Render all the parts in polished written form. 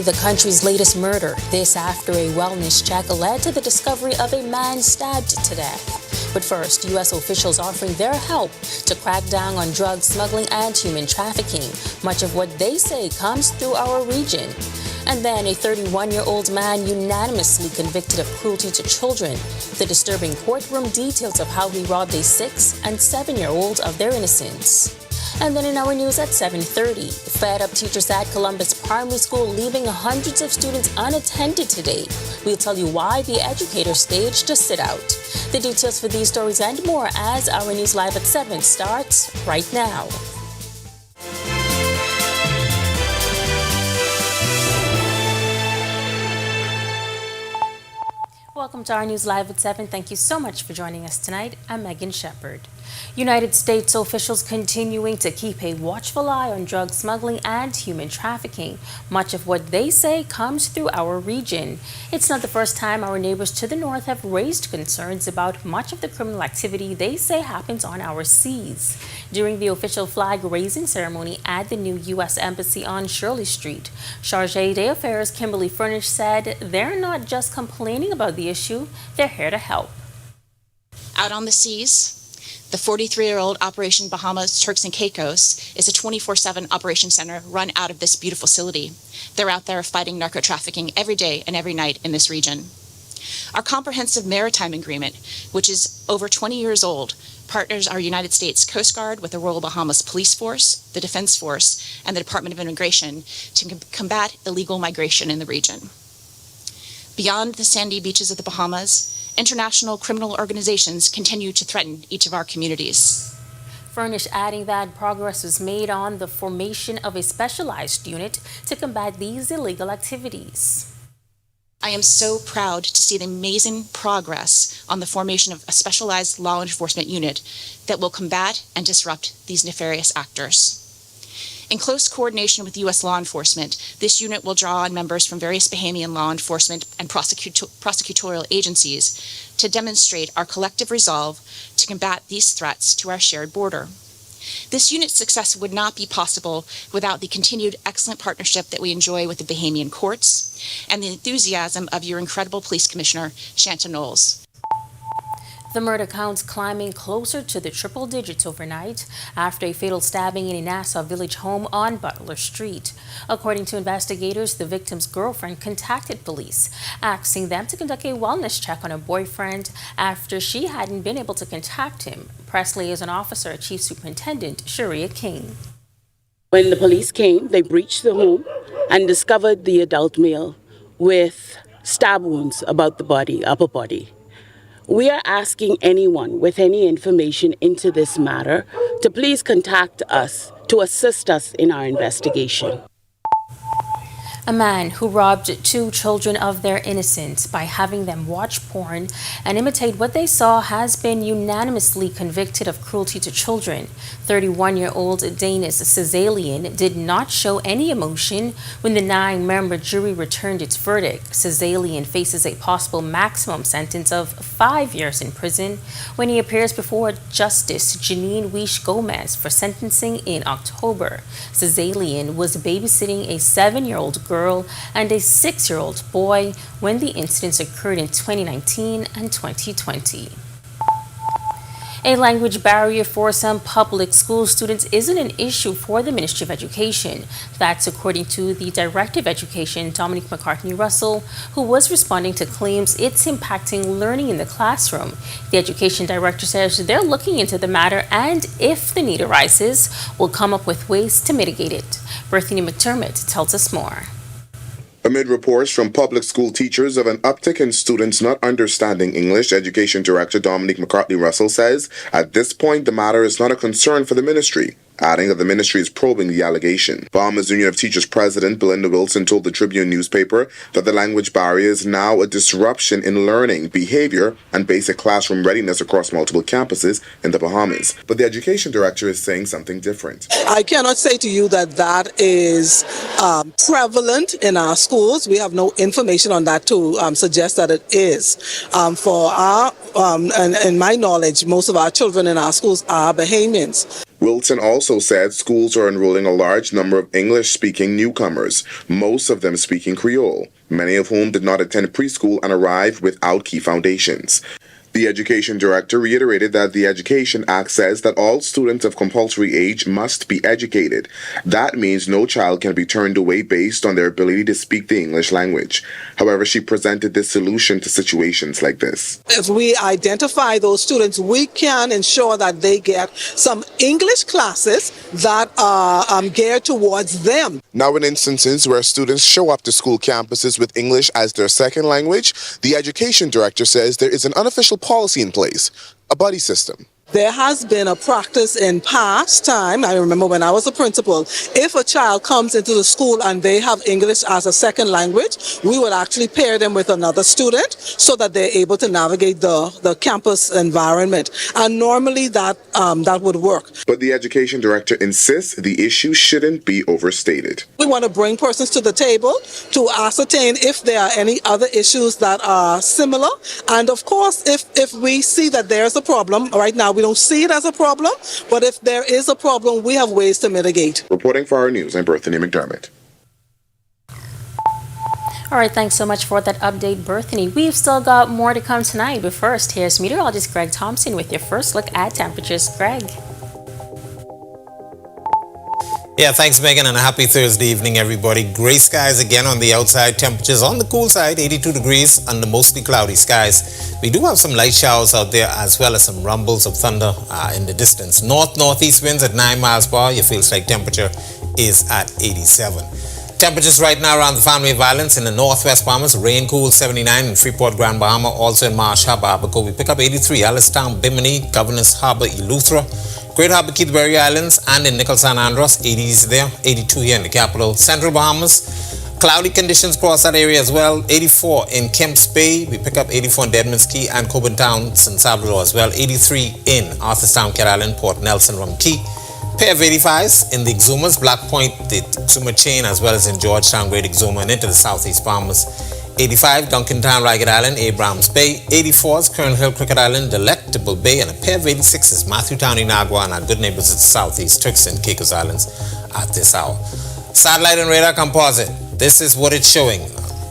the country's latest murder. This after a wellness check led to the discovery of a man stabbed to death. But first, U.S. officials offering their help to crack down on drug smuggling and human trafficking. Much of what they say comes through our region. And then a 31-year-old man unanimously convicted of cruelty to children. The disturbing courtroom details of how he robbed a 6- and 7-year-old of their innocence. And then in our news at 7:30, fed up teachers at Columbus Primary School leaving hundreds of students unattended today. We'll tell you why the educators staged a sit-out. The details for these stories and more as our news live at 7 starts right now. Welcome to our news live at 7. Thank you so much for joining us tonight. I'm Megan Shepard. United States officials continuing to keep a watchful eye on drug smuggling and human trafficking. Much of what they say comes through our region. It's not the first time our neighbors to the north have raised concerns about much of the criminal activity they say happens on our seas. During the official flag-raising ceremony at the new U.S. Embassy on Shirley Street, Charge d'Affaires Kimberly Furnish said they're not just complaining about the issue, they're here to help. Out on the seas, the 43-year-old Operation Bahamas Turks and Caicos is a 24/7 operation center run out of this beautiful facility. They're out there fighting narco trafficking every day and every night in this region. Our comprehensive maritime agreement, which is over 20 years old, partners our United States Coast Guard with the Royal Bahamas Police Force, the Defense Force, and the Department of Immigration to combat illegal migration in the region. Beyond the sandy beaches of the Bahamas, international criminal organizations continue to threaten each of our communities. Furnish adding that progress was made on the formation of a specialized unit to combat these illegal activities. I am so proud to see the amazing progress on the formation of a specialized law enforcement unit that will combat and disrupt these nefarious actors. In close coordination with U.S. law enforcement, this unit will draw on members from various Bahamian law enforcement and prosecutorial agencies to demonstrate our collective resolve to combat these threats to our shared border. This unit's success would not be possible without the continued excellent partnership that we enjoy with the Bahamian courts and the enthusiasm of your incredible Police Commissioner, Shanta Knowles. The murder counts climbing closer to the triple digits overnight after a fatal stabbing in a Nassau Village home on Butler Street. According to investigators, the victim's girlfriend contacted police, asking them to conduct a wellness check on her boyfriend after she hadn't been able to contact him. Press liaison officer, Chief Superintendent Sharia King. When the police came, they breached the home and discovered the adult male with stab wounds about the body, upper body. We are asking anyone with any information into this matter to please contact us to assist us in our investigation. A man who robbed 2 children of their innocence by having them watch porn and imitate what they saw has been unanimously convicted of cruelty to children. 31-year-old Danis Cezalian did not show any emotion when the 9-member jury returned its verdict. Cezalian faces a possible maximum sentence of 5 years in prison when he appears before Justice Janine Weish Gomez for sentencing in October. Cezalian was babysitting a 7-year-old girl and a 6-year-old boy when the incidents occurred in 2019 and 2020. A language barrier for some public school students isn't an issue for the Ministry of Education. That's according to the Director of Education, Dominic McCartney-Russell, who was responding to claims it's impacting learning in the classroom. The Education Director says they're looking into the matter and, if the need arises, will come up with ways to mitigate it. Berthany McDermott tells us more. Amid reports from public school teachers of an uptick in students not understanding English, Education Director Dominic McCartney-Russell says at this point the matter is not a concern for the ministry, adding that the ministry is probing the allegation. Bahamas Union of Teachers President Belinda Wilson told the Tribune newspaper that the language barrier is now a disruption in learning, behavior, and basic classroom readiness across multiple campuses in the Bahamas. But the Education Director is saying something different. I cannot say to you that that is prevalent in our schools. We have no information on that to suggest that it is. For our, and in my knowledge, most of our children in our schools are Bahamians. Wilson also said schools are enrolling a large number of English-speaking newcomers, most of them speaking Creole, many of whom did not attend preschool and arrived without key foundations. The education director reiterated that the Education Act says that all students of compulsory age must be educated. That means no child can be turned away based on their ability to speak the English language. However, she presented this solution to situations like this. If we identify those students, we can ensure that they get some English classes that are geared towards them. Now, in instances where students show up to school campuses with English as their second language, the education director says there is an unofficial policy in place, a buddy system. There has been a practice in past time, I remember when I was a principal, if a child comes into the school and they have English as a second language, we would actually pair them with another student so that they're able to navigate the campus environment. And normally that would work. But the education director insists the issue shouldn't be overstated. We want to bring persons to the table to ascertain if there are any other issues that are similar. And of course, if we see that there's a problem, right now we don't see it as a problem, but if there is a problem, we have ways to mitigate. Reporting for our news, I'm Berthany McDermott. All right, thanks so much for that update, Berthany. We've still got more to come tonight, but first, here's meteorologist Greg Thompson with your first look at temperatures. Greg. Yeah, thanks, Megan, and a happy Thursday evening, everybody. Gray skies again on the outside. Temperatures on the cool side, 82 degrees under mostly cloudy skies. We do have some light showers out there as well as some rumbles of thunder in the distance. North-northeast winds at 9 miles per hour. Your feels-like temperature is at 87. Temperatures right now around the family of islands in the northwest Bahamas. Rain cool 79 in Freeport, Grand Bahama. Also in Marsh Harbour, Abaco. We pick up 83. Allenstown, Bimini, Governor's Harbour, Eleuthera. Great Harbour, Keithbury Islands, and in Nickel San Andros, 80s there, 82 here in the capital. Central Bahamas, cloudy conditions across that area as well. 84 in Kemps Bay, we pick up 84 in Deadman's Key and Coburn Town, San Salvador as well. 83 in Arthurstown, Cat Island, Port Nelson, Rum Key. Pair of 85s in the Exumas, Black Point, the Exuma Chain, as well as in Georgetown, Great Exuma, and into the southeast Bahamas. 85, Duncantown, Ragged Island, Abrams Bay. 84s, Colonel Hill, Cricket Island, Delectable Bay, and a pair of 86s, Matthewtown, Inagua, and our good neighbors at the southeast, Turks and Caicos Islands at this hour. Satellite and radar composite. This is what it's showing.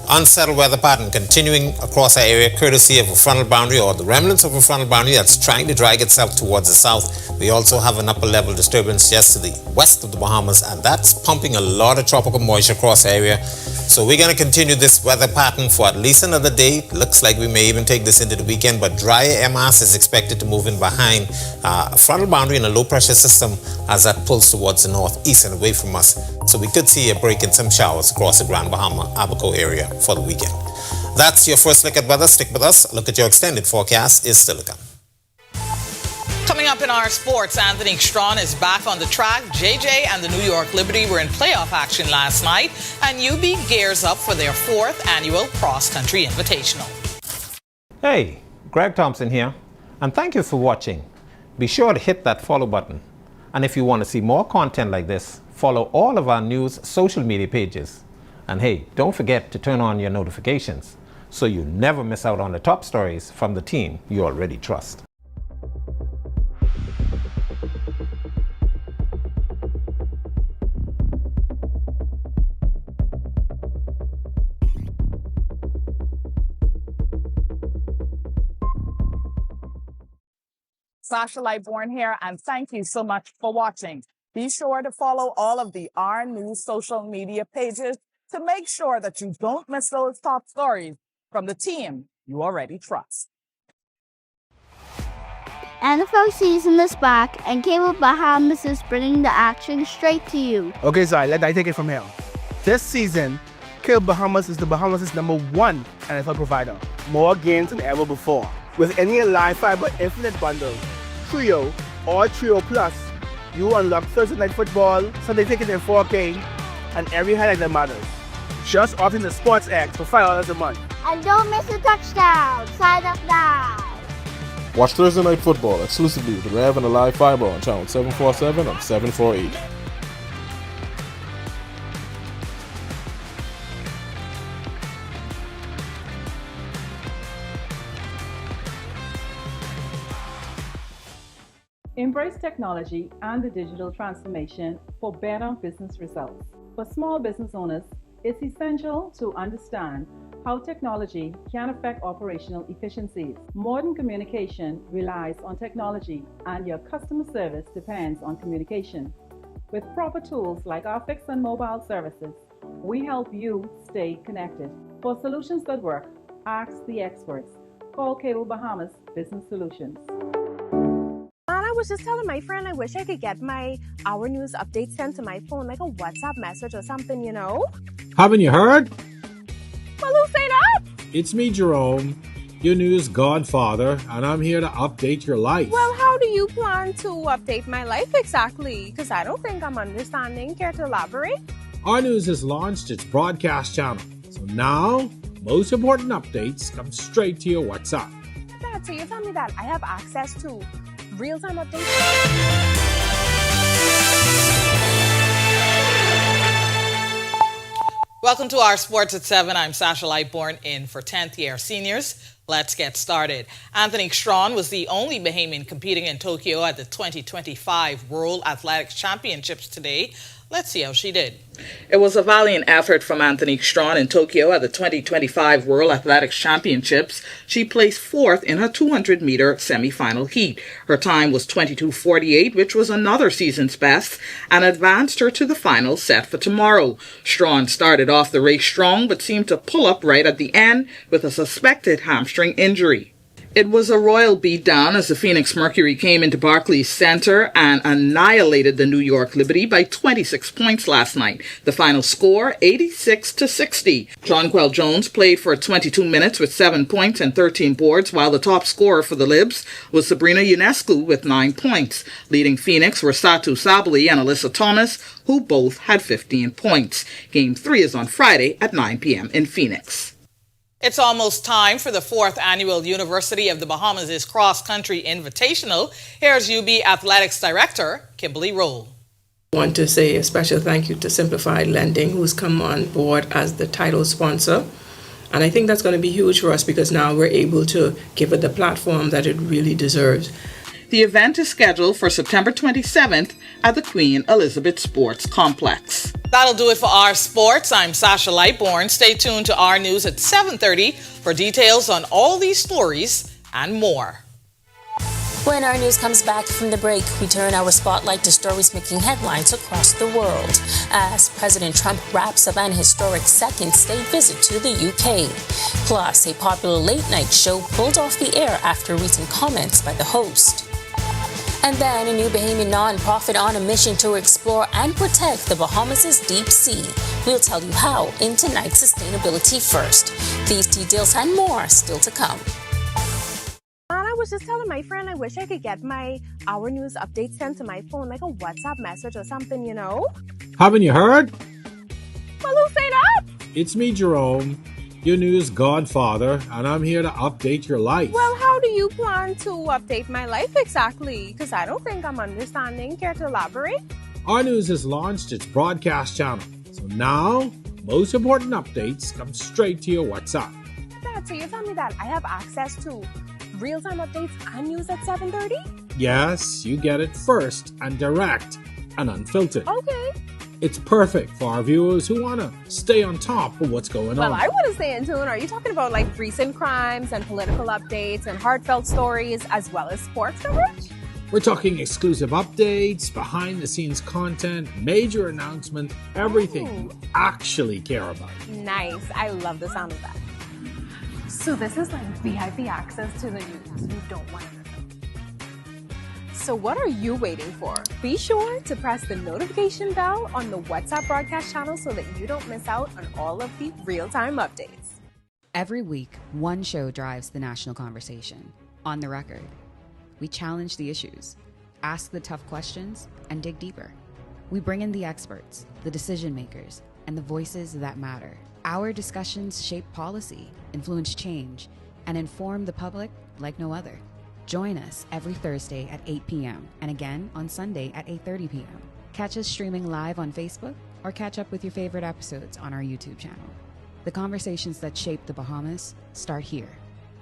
Unsettled weather pattern continuing across our area courtesy of a frontal boundary or the remnants of a frontal boundary that's trying to drag itself towards the south. We also have an upper level disturbance just to the west of the Bahamas, and that's pumping a lot of tropical moisture across the area. So we're going to continue this weather pattern for at least another day. Looks like we may even take this into the weekend, but drier air mass is expected to move in behind a frontal boundary and a low pressure system as that pulls towards the northeast and away from us. So we could see a break in some showers across the Grand Bahama, Abaco area for the weekend. That's your first look at weather. Stick with us. A look at your extended forecast is still to come. Coming up in our sports, Anthony Strawn is back on the track. JJ and the New York Liberty were in playoff action last night, and UB gears up for their 4th annual cross-country invitational. Hey, Greg Thompson here, and thank you for watching. Be sure to hit that follow button. And if you want to see more content like this, follow all of our news social media pages. And hey, don't forget to turn on your notifications so you never miss out on the top stories from the team you already trust. Sasha Lightborn here, and thank you so much for watching. Be sure to follow all of the R News social media pages to make sure that you don't miss those top stories from the team you already trust. NFL season is back, and Cable Bahamas is bringing the action straight to you. Okay, Zai, let I take it from here. This season, Cable Bahamas is the Bahamas' #1 NFL provider. More games than ever before. With any live fiber infinite bundle, Trio or Trio Plus, you unlock Thursday Night Football, Sunday Ticket in 4K, and every highlight that matters. Just opt in the Sports X for $5 a month. And don't miss a touchdown. Sign up now. Watch Thursday Night Football exclusively with Rev and the Live Fiber on channel 747 and 748. Embrace technology and the digital transformation for better business results. For small business owners, it's essential to understand how technology can affect operational efficiencies. Modern communication relies on technology, and your customer service depends on communication. With proper tools like our fixed and mobile services, we help you stay connected. For solutions that work, ask the experts. Call Cable Bahamas Business Solutions. I was just telling my friend I wish I could get my Our News updates sent to my phone, like a WhatsApp message or something, you know? Haven't you heard? Well, who say that? It's me, Jerome, your news godfather, and I'm here to update your life. Well, how do you plan to update my life exactly? Because I don't think I'm understanding. Care to elaborate? Our News has launched its broadcast channel, so now most important updates come straight to your WhatsApp. Dad, so you tell me that I have access to real-time updates? Welcome to our Sports at 7. I'm Sasha Lightbourne in for 10th year seniors. Let's get started. Anthony Strawn was the only Bahamian competing in Tokyo at the 2025 World Athletics Championships today. Let's see how she did. It was a valiant effort from Anthony Strawn in Tokyo at the 2025 World Athletics Championships. She placed fourth in her 200-meter semifinal heat. Her time was 22:48, which was another season's best, and advanced her to the final set for tomorrow. Strawn started off the race strong, but seemed to pull up right at the end with a suspected hamstring injury. It was a royal beatdown as the Phoenix Mercury came into Barclays Center and annihilated the New York Liberty by 26 points last night. The final score, 86-60. Jonquel Jones played for 22 minutes with 7 points and 13 boards, while the top scorer for the Libs was Sabrina Ionescu with 9 points. Leading Phoenix were Satu Sabali and Alyssa Thomas, who both had 15 points. Game 3 is on Friday at 9 p.m. in Phoenix. It's almost time for the 4th annual University of the Bahamas' Cross Country Invitational. Here's UB Athletics Director, Kimberly Roll. I want to say a special thank you to Simplified Lending, who's come on board as the title sponsor. And I think that's going to be huge for us because now we're able to give it the platform that it really deserves. The event is scheduled for September 27th at the Queen Elizabeth Sports Complex. That'll do it for our sports. I'm Sasha Lightbourne. Stay tuned to our news at 7:30 for details on all these stories and more. When our news comes back from the break, we turn our spotlight to stories making headlines across the world as President Trump wraps up an historic second state visit to the UK. Plus, a popular late-night show pulled off the air after recent comments by the host. And then a new Bahamian non-profit on a mission to explore and protect the Bahamas' deep sea. We'll tell you how in tonight's Sustainability First. These details and more still to come. I was just telling my friend I wish I could get my Our News updates sent to my phone, like a WhatsApp message or something, you know? Haven't you heard? Well, who say that? It's me, Jerome, your news godfather, and I'm here to update your life. Well, how do you plan to update my life exactly? Because I don't think I'm understanding. Care to elaborate? Our News has launched its broadcast channel, so now most important updates come straight to your WhatsApp. Dad, so you tell me that I have access to real-time updates and news at 7:30? Yes, you get it first and direct and unfiltered. Okay. It's perfect for our viewers who want to stay on top of what's going on. Well, I want to stay in tune. Are you talking about like recent crimes and political updates and heartfelt stories as well as sports coverage? We're talking exclusive updates, behind-the-scenes content, major announcement, everything you actually care about. Nice. I love the sound of that. So this is like VIP access to the news you don't want to miss. So what are you waiting for? Be sure to press the notification bell on the WhatsApp broadcast channel so that you don't miss out on all of the real-time updates. Every week, one show drives the national conversation. On the Record. We challenge the issues, ask the tough questions, and dig deeper. We bring in the experts, the decision makers, and the voices that matter. Our discussions shape policy, influence change, and inform the public like no other. Join us every Thursday at 8 p.m. and again on Sunday at 8:30 p.m. Catch us streaming live on Facebook or catch up with your favorite episodes on our YouTube channel. The conversations that shape the Bahamas start here,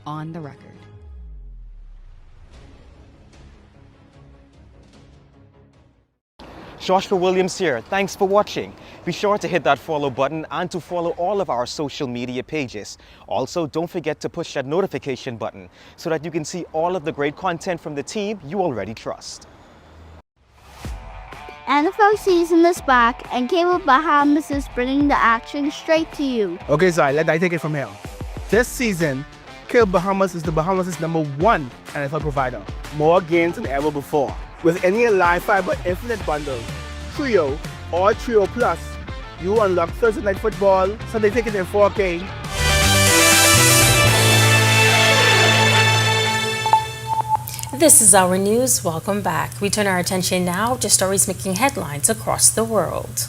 on the Record. Joshua Williams here. Thanks for watching. Be sure to hit that follow button and to follow all of our social media pages. Also, don't forget to push that notification button so that you can see all of the great content from the team you already trust. NFL season is back, and Cable Bahamas is bringing the action straight to you. Okay, so let I take it from here. This season, Cable Bahamas is the Bahamas' #1 NFL provider. More games than ever before. With any live fiber infinite bundle, Trio or Trio Plus, you unlock Thursday Night Football, Sunday Ticket in 4K. This is our news. Welcome back. We turn our attention now to stories making headlines across the world.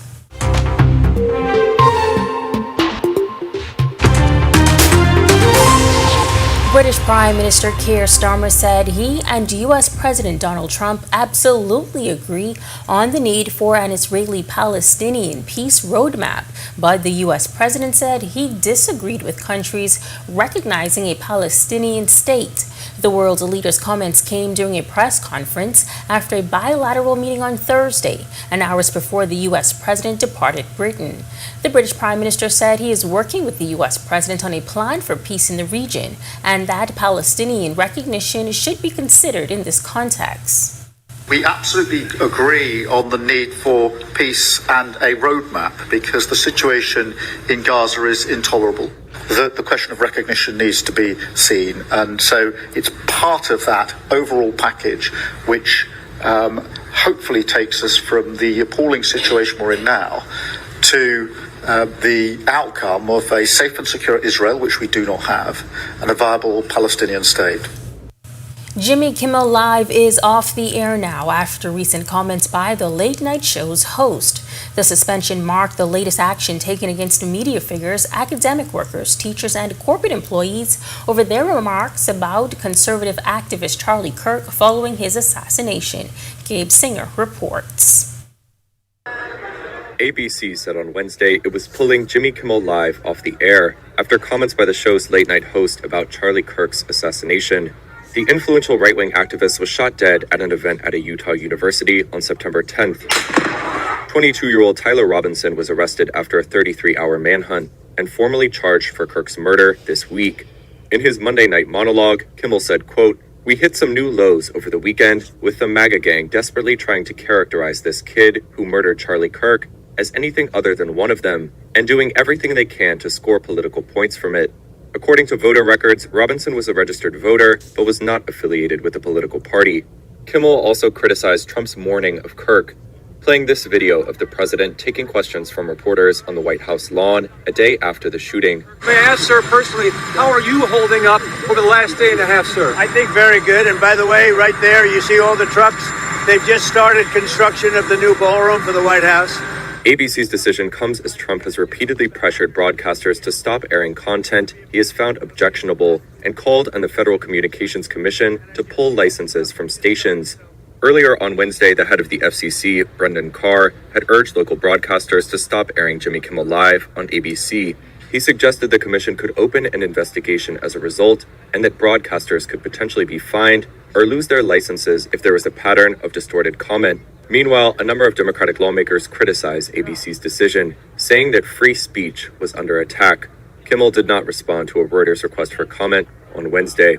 British Prime Minister Keir Starmer said he and US President Donald Trump absolutely agree on the need for an Israeli-Palestinian peace roadmap, but the US President said he disagreed with countries recognizing a Palestinian state. The world's leaders' comments came during a press conference after a bilateral meeting on Thursday, and hours before the U.S. President departed Britain. The British Prime Minister said he is working with the U.S. President on a plan for peace in the region, and that Palestinian recognition should be considered in this context. We absolutely agree on the need for peace and a roadmap because the situation in Gaza is intolerable. The question of recognition needs to be seen, and so it's part of that overall package which hopefully takes us from the appalling situation we're in now to the outcome of a safe and secure Israel, which we do not have, and a viable Palestinian state. Jimmy Kimmel Live is off the air now after recent comments by the late night show's host. The suspension marked the latest action taken against media figures, academic workers, teachers, and corporate employees over their remarks about conservative activist Charlie Kirk following his assassination. Gabe Singer reports. ABC said on Wednesday it was pulling Jimmy Kimmel Live off the air after comments by the show's late-night host about Charlie Kirk's assassination. The influential right-wing activist was shot dead at an event at a Utah university on September 10th. 22-year-old Tyler Robinson was arrested after a 33-hour manhunt and formally charged for Kirk's murder this week. In his Monday night monologue, Kimmel said, quote, "We hit some new lows over the weekend with the MAGA gang desperately trying to characterize this kid who murdered Charlie Kirk as anything other than one of them and doing everything they can to score political points from it." According to voter records, Robinson was a registered voter, but was not affiliated with a political party. Kimmel also criticized Trump's mourning of Kirk, playing this video of the president taking questions from reporters on the White House lawn a day after the shooting. May I ask, sir, personally, how are you holding up over the last day and a half, sir? I think very good. And by the way, right there, you see all the trucks. They've just started construction of the new ballroom for the White House. ABC's decision comes as Trump has repeatedly pressured broadcasters to stop airing content he has found objectionable and called on the Federal Communications Commission to pull licenses from stations. Earlier on Wednesday, the head of the FCC, Brendan Carr, had urged local broadcasters to stop airing Jimmy Kimmel Live on ABC. He suggested the commission could open an investigation as a result and that broadcasters could potentially be fined or lose their licenses if there was a pattern of distorted comment. Meanwhile, a number of Democratic lawmakers criticized ABC's decision, saying that free speech was under attack. Kimmel did not respond to a Reuters request for comment on Wednesday.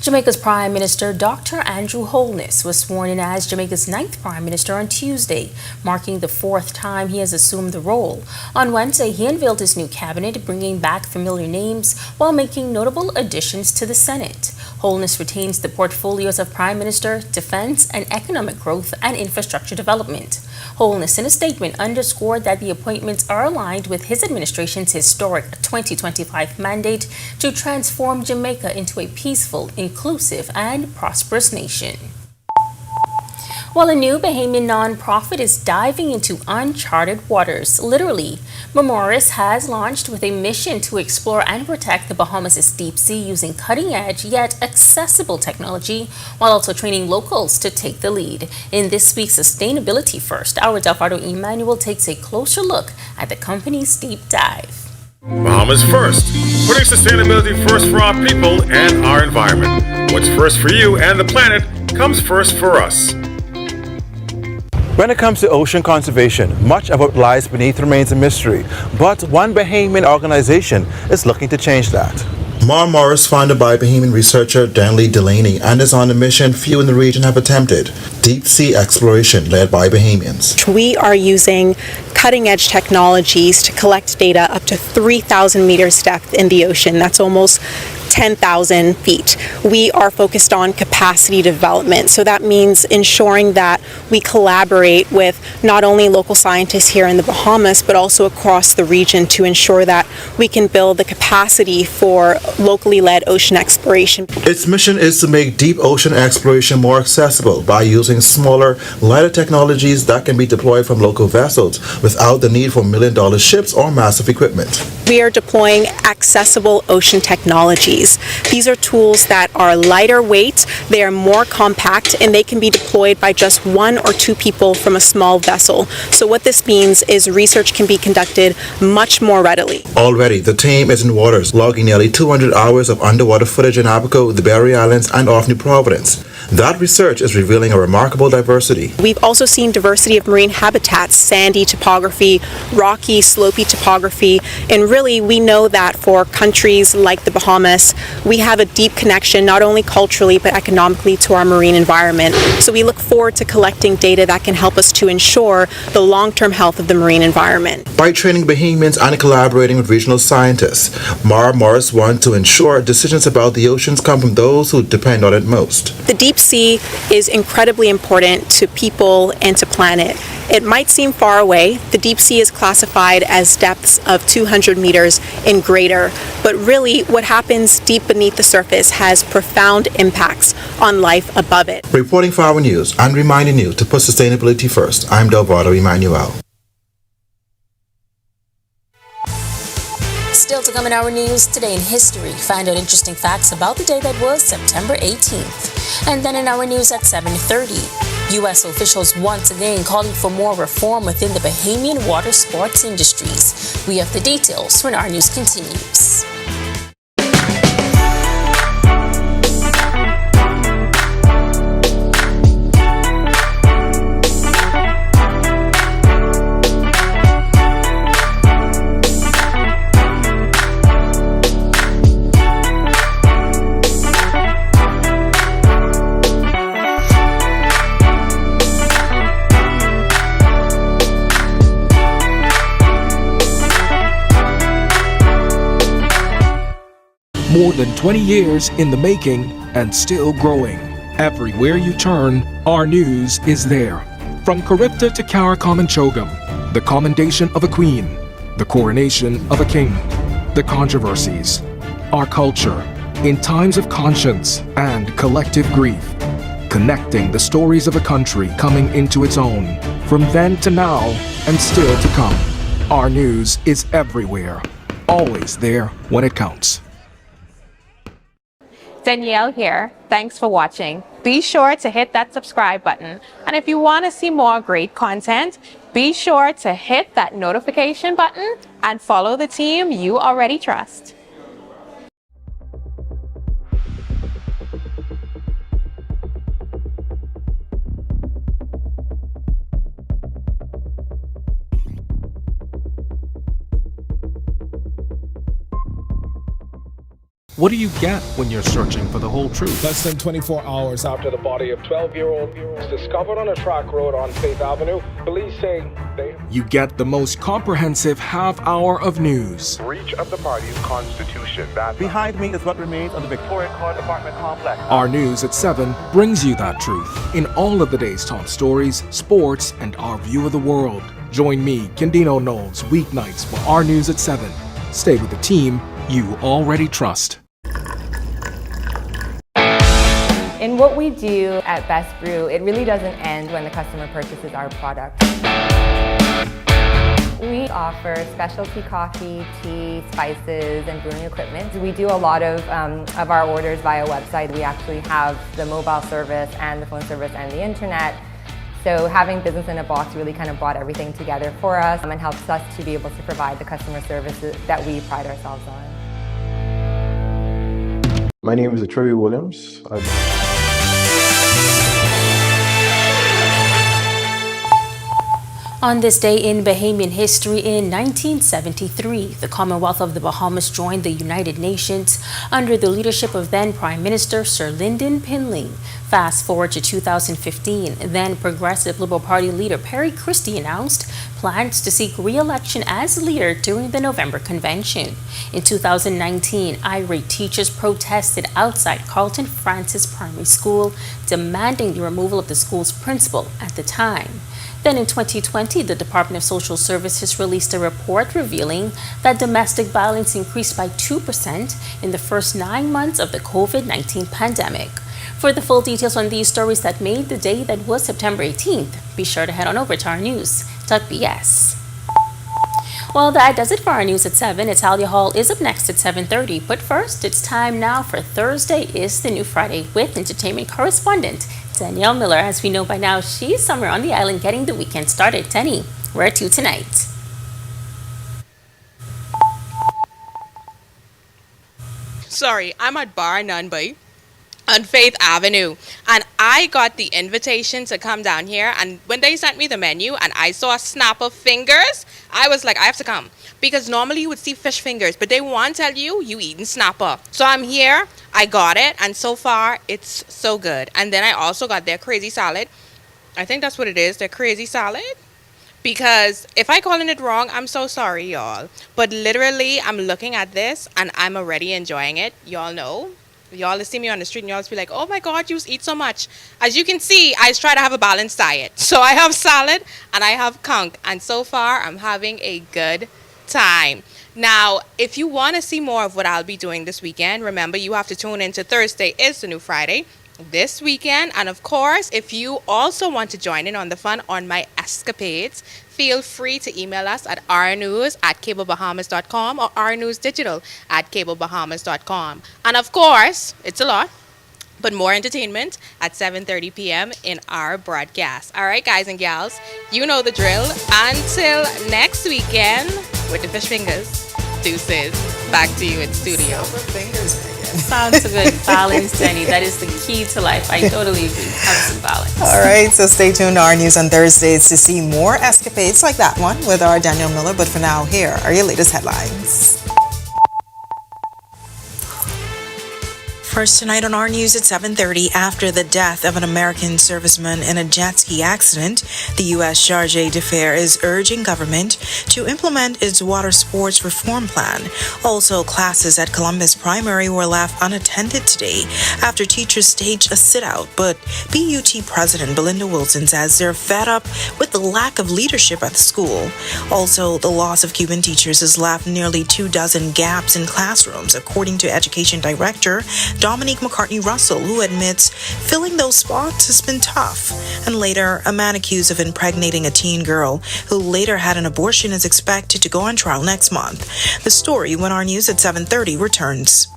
Jamaica's Prime Minister Dr. Andrew Holness was sworn in as Jamaica's 9th Prime Minister on Tuesday, marking the 4th time he has assumed the role. On Wednesday, he unveiled his new cabinet, bringing back familiar names while making notable additions to the Senate. Holness retains the portfolios of Prime Minister, Defense, and Economic Growth and Infrastructure Development. Holness, in a statement, underscored that the appointments are aligned with his administration's historic 2025 mandate to transform Jamaica into a peaceful, inclusive, and prosperous nation. While a new Bahamian nonprofit is diving into uncharted waters, literally, Memoris has launched with a mission to explore and protect the Bahamas' deep sea using cutting-edge yet accessible technology, while also training locals to take the lead. In this week's Sustainability First, our Delfado Emmanuel takes a closer look at the company's deep dive. Bahamas First, putting sustainability first for our people and our environment. What's first for you and the planet comes first for us. When it comes to ocean conservation, much of what lies beneath remains a mystery, but one Bahamian organization is looking to change that. Mar Morris, founded by Bahamian researcher Danley Delaney, and is on a mission few in the region have attempted: deep sea exploration led by Bahamians. We are using cutting-edge technologies to collect data up to 3,000 meters depth in the ocean. That's almost 10,000 feet. We are focused on capacity development. So that means ensuring that we collaborate with not only local scientists here in the Bahamas, but also across the region to ensure that we can build the capacity for locally led ocean exploration. Its mission is to make deep ocean exploration more accessible by using smaller, lighter technologies that can be deployed from local vessels without the need for million-dollar ships or massive equipment. We are deploying accessible ocean technologies. These are tools that are lighter weight, they are more compact, and they can be deployed by just one or two people from a small vessel. So what this means is research can be conducted much more readily. Already, the team is in waters, logging nearly 200 hours of underwater footage in Abaco, the Berry Islands, and off New Providence. That research is revealing a remarkable diversity. We've also seen diversity of marine habitats, sandy topography, rocky, slopey topography, and really we know that for countries like the Bahamas, we have a deep connection not only culturally but economically to our marine environment. So we look forward to collecting data that can help us to ensure the long-term health of the marine environment. By training Bahamians and collaborating with regional scientists, Mar Morris wants to ensure decisions about the oceans come from those who depend on it most. The deep sea is incredibly important to people and to planet. It might seem far away. The deep sea is classified as depths of 200 meters and greater, but really what happens deep beneath the surface has profound impacts on life above it. Reporting for our news and reminding you to put sustainability first, I'm Delvado Emmanuel. Still to come in our news today in history, find out interesting facts about the day that was September 18th. And then in our news at 7:30, U.S. officials once again calling for more reform within the Bahamian water sports industries. We have the details when our news continues. More than 20 years in the making and still growing. Everywhere you turn, our news is there. From Charybdis to Karakam and Chogam, the commendation of a queen, the coronation of a king, the controversies, our culture, in times of conscience and collective grief, connecting the stories of a country coming into its own, from then to now and still to come. Our news is everywhere, always there when it counts. Danielle here. Thanks for watching. Be sure to hit that subscribe button. And if you want to see more great content, be sure to hit that notification button and follow the team you already trust. What do you get when you're searching for the whole truth? Less than 24 hours after the body of 12-year-old was discovered on a track road on Faith Avenue, police say they... You get the most comprehensive half hour of news. Breach of the party's constitution. Behind me is what remains of the Victoria Court apartment complex. Our news at 7 brings you that truth in all of the day's top stories, sports, and our view of the world. Join me, Kendino Knowles, weeknights for Our News at 7. Stay with the team you already trust. In what we do at Best Brew, it really doesn't end when the customer purchases our product. We offer specialty coffee, tea, spices, and brewing equipment. We do a lot of our orders via website. We actually have the mobile service and the phone service and the internet. So having business in a box really kind of brought everything together for us and helps us to be able to provide the customer services that we pride ourselves on. My name is Trevor Williams. On this day in Bahamian history in 1973, the Commonwealth of the Bahamas joined the United Nations under the leadership of then Prime Minister Sir Lyndon Pinley. Fast forward to 2015, then Progressive Liberal Party leader Perry Christie announced plans to seek re-election as leader during the November convention. In 2019, irate teachers protested outside Carlton Francis Primary School, demanding the removal of the school's principal at the time. Then in 2020, the Department of Social Services released a report revealing that domestic violence increased by 2% in the first 9 months of the COVID-19 pandemic. For the full details on these stories that made the day that was September 18th, be sure to head on over to our news.bs. Well, that does it for our news at 7. Italia Hall is up next at 7:30. But first, it's time now for Thursday is the New Friday with entertainment correspondent Danielle Miller. As we know by now, she's somewhere on the island getting the weekend started. Tenny, where to tonight? Sorry, I'm at Bar Nunby on Faith Avenue, and I got the invitation to come down here, and when they sent me the menu and I saw a snap of fingers, I was like, I have to come, because normally you would see fish fingers, but they won't tell you eating snapper. So I'm here, I got it, and so far it's so good. And then I also got their crazy salad. I think that's what it is, their crazy salad, because if I calling it wrong, I'm so sorry, y'all, but literally I'm looking at this and I'm already enjoying it. Y'all know, y'all see me on the street and y'all just be like, oh my God, you eat so much. As you can see, I try to have a balanced diet. So I have salad and I have conch, and so far I'm having a good time. Now, if you want to see more of what I'll be doing this weekend, remember you have to tune in to Thursday is the New Friday this weekend. And of course, if you also want to join in on the fun on my escapades, feel free to email us at rnews@cablebahamas.com or rnewsdigital@cablebahamas.com. And of course, it's a lot, but more entertainment at 7:30 p.m. in our broadcast. All right, guys and gals, you know the drill. Until next weekend with the fish fingers, deuces. Back to you in studio. Sounds good. Balance, Jenny. That is the key to life. I totally agree. Have some balance. All right, so stay tuned to our news on Thursdays to see more escapades like that one with our Danielle Miller. But for now, here are your latest headlines. First tonight on our news at 7:30, after the death of an American serviceman in a jet ski accident, the U.S. Chargé d'Affaires is urging government to implement its water sports reform plan. Also, classes at Columbus Primary were left unattended today after teachers staged a sit-out, but BUT President Belinda Wilson says they're fed up with the lack of leadership at the school. Also, the loss of Cuban teachers has left nearly 24 gaps in classrooms, according to Education Director Dominique McCartney-Russell, who admits filling those spots has been tough. And later, a man accused of impregnating a teen girl who later had an abortion is expected to go on trial next month. The story when our news at 7:30 returns.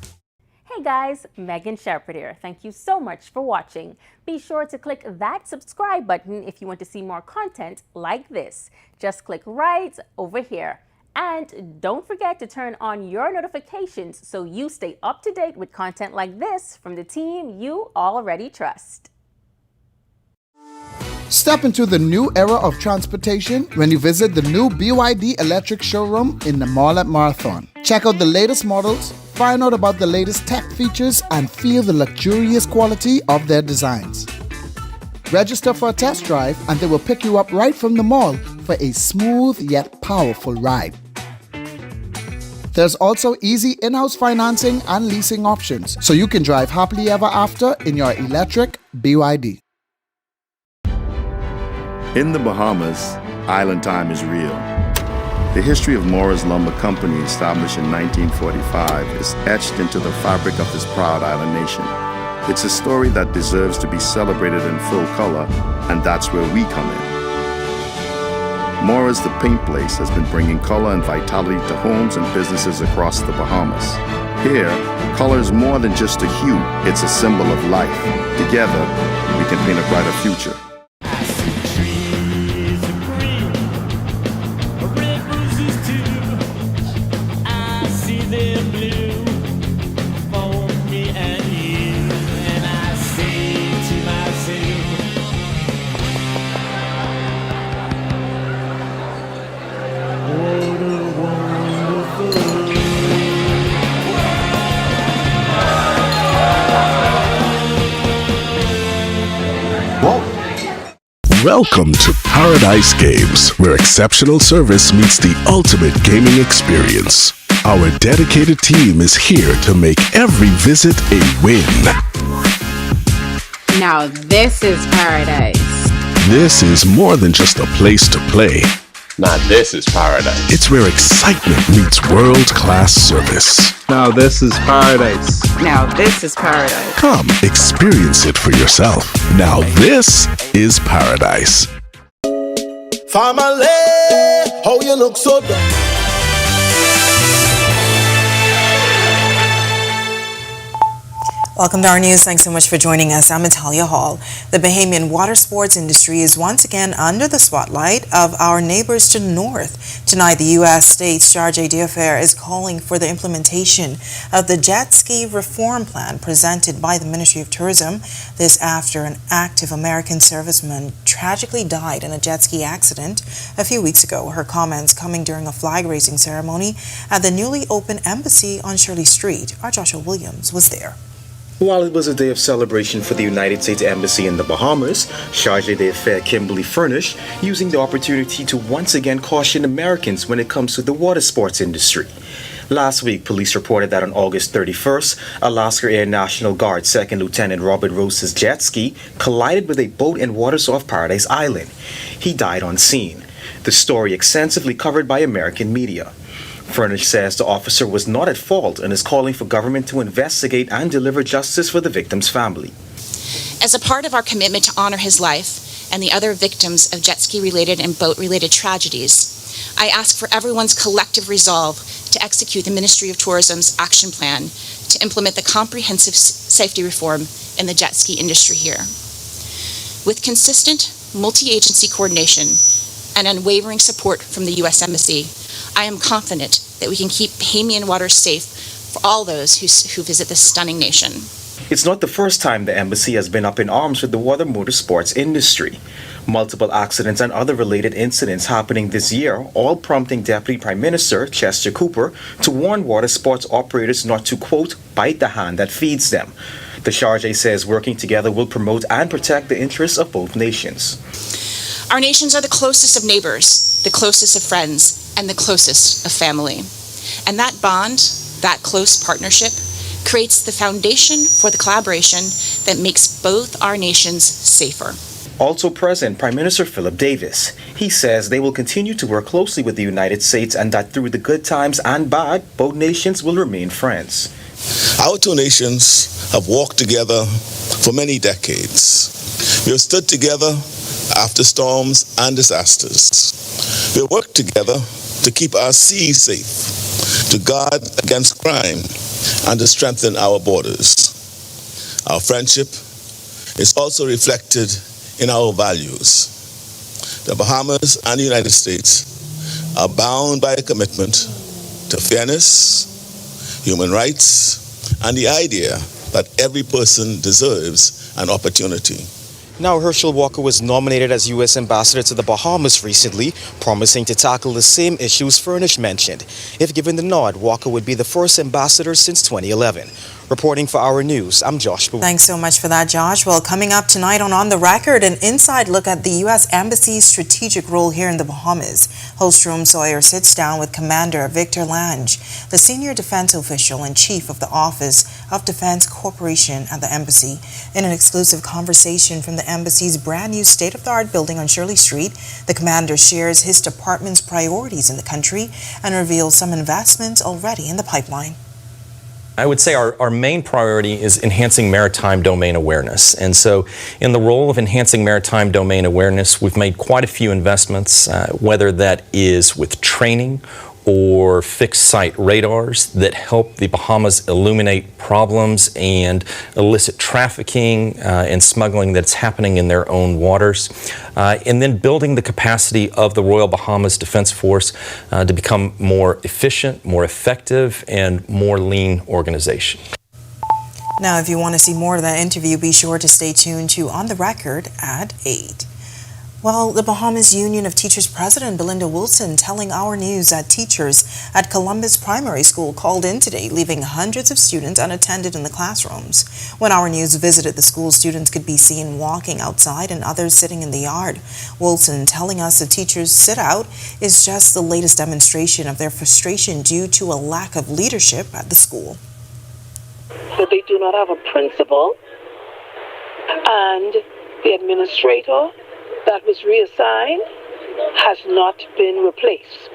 Hey guys, Megan Shepherd here. Thank you so much for watching. Be sure to click that subscribe button if you want to see more content like this. Just click right over here. And don't forget to turn on your notifications so you stay up to date with content like this from the team you already trust. Step into the new era of transportation when you visit the new BYD electric showroom in the mall at Marathon. Check out the latest models, find out about the latest tech features, and feel the luxurious quality of their designs. Register for a test drive and they will pick you up right from the mall for a smooth yet powerful ride. There's also easy in-house financing and leasing options, so you can drive happily ever after in your electric BYD. In the Bahamas, island time is real. The history of Morris Lumber Company, established in 1945, is etched into the fabric of this proud island nation. It's a story that deserves to be celebrated in full color, and that's where we come in. Morris the Paint Place has been bringing color and vitality to homes and businesses across the Bahamas. Here, color is more than just a hue, it's a symbol of life. Together, we can paint a brighter future. Welcome to Paradise Games, where exceptional service meets the ultimate gaming experience. Our dedicated team is here to make every visit a win. Now this is paradise. This is more than just a place to play. Now this is paradise. It's where excitement meets world-class service. Now this is paradise. Now this is paradise. Come experience it for yourself. Now this is paradise. Family, how you look so dumb. Welcome to our news. Thanks so much for joining us. I'm Natalia Hall. The Bahamian water sports industry is once again under the spotlight of our neighbors to the north. Tonight, the U.S. state's charge d'affaires is calling for the implementation of the jet ski reform plan presented by the Ministry of Tourism. This after an active American serviceman tragically died in a jet ski accident a few weeks ago. Her comments coming during a flag-raising ceremony at the newly opened embassy on Shirley Street. Our Joshua Williams was there. While it was a day of celebration for the United States Embassy in the Bahamas, Charge d'Affaires Kimmel furnished, using the opportunity to once again caution Americans when it comes to the water sports industry. Last week, police reported that on August 31st, Alaska Air National Guard Second Lieutenant Robert Rose's jet ski collided with a boat in waters off Paradise Island. He died on scene. The story extensively covered by American media. Furnish says the officer was not at fault and is calling for government to investigate and deliver justice for the victim's family. As a part of our commitment to honor his life and the other victims of jet ski-related and boat-related tragedies, I ask for everyone's collective resolve to execute the Ministry of Tourism's action plan to implement the comprehensive safety reform in the jet ski industry here. With consistent multi-agency coordination and unwavering support from the U.S. Embassy, I am confident that we can keep Bahamian waters safe for all those who visit this stunning nation. It's not the first time the embassy has been up in arms with the water motorsports industry. Multiple accidents and other related incidents happening this year, all prompting Deputy Prime Minister Chester Cooper to warn water sports operators not to, quote, bite the hand that feeds them. The Charge says working together will promote and protect the interests of both nations. Our nations are the closest of neighbors, the closest of friends, and the closest of family. And that bond, that close partnership, creates the foundation for the collaboration that makes both our nations safer. Also present, Prime Minister Philip Davis. He says they will continue to work closely with the United States and that through the good times and bad, both nations will remain friends. Our two nations have walked together for many decades. We have stood together after storms and disasters. We have worked together to keep our seas safe, to guard against crime, and to strengthen our borders. Our friendship is also reflected in our values. The Bahamas and the United States are bound by a commitment to fairness, human rights, and the idea that every person deserves an opportunity. Now, Herschel Walker was nominated as U.S. Ambassador to the Bahamas recently, promising to tackle the same issues Furnish mentioned. If given the nod, Walker would be the first ambassador since 2011. Reporting for Our News, I'm Josh Boone. Thanks so much for that, Josh. Well, coming up tonight on The Record, an inside look at the U.S. Embassy's strategic role here in the Bahamas. Host Jerome Sawyer sits down with Commander Victor Lange, the senior defense official and chief of the Office of Defense Corporation at the Embassy. In an exclusive conversation from the Embassy's brand new state-of-the-art building on Shirley Street, the commander shares his department's priorities in the country and reveals some investments already in the pipeline. I would say our main priority is enhancing maritime domain awareness. And so in the role of enhancing maritime domain awareness, we've made quite a few investments, whether that is with training or fixed site radars that help the Bahamas illuminate problems and illicit trafficking and smuggling that's happening in their own waters. And then building the capacity of the Royal Bahamas Defense Force to become more efficient, more effective, and more lean organization. Now, if you want to see more of that interview, be sure to stay tuned to On the Record at 8. Well, the Bahamas Union of Teachers President Belinda Wilson telling Our News that teachers at Columbus Primary School called in today, leaving hundreds of students unattended in the classrooms. When Our News visited the school, students could be seen walking outside and others sitting in the yard. Wilson telling us the teachers' sit-out is just the latest demonstration of their frustration due to a lack of leadership at the school. That they do not have a principal, and the administrator that was reassigned has not been replaced.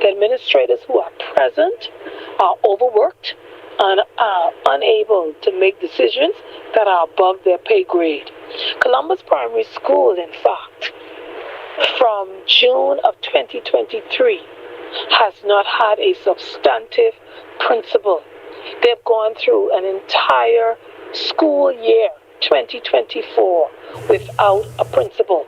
The administrators who are present are overworked and are unable to make decisions that are above their pay grade. Columbus Primary School, in fact, from June of 2023, has not had a substantive principal. They've gone through an entire school year, 2024, without a principal.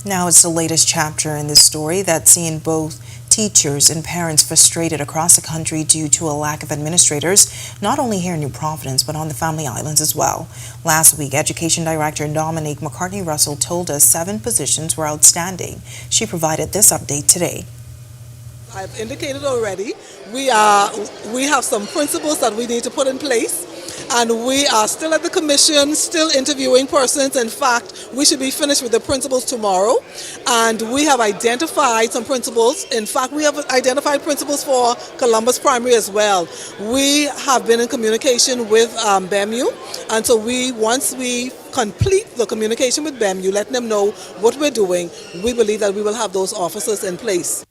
Now it's the latest chapter in this story that's seen both teachers and parents frustrated across the country due to a lack of administrators, not only here in New Providence, but on the Family Islands as well. Last week, Education Director Dominique McCartney-Russell told us 7 positions were outstanding. She provided this update today. I've indicated already, we have some principles that we need to put in place, and we are still at the commission, still interviewing persons. In fact, we should be finished with the principals tomorrow, and we have identified some principals. In fact, we have identified principals for Columbus Primary as well. We have been in communication with BEMU, and so once we complete the communication with BEMU, letting them know what we're doing, we believe that we will have those officers in place.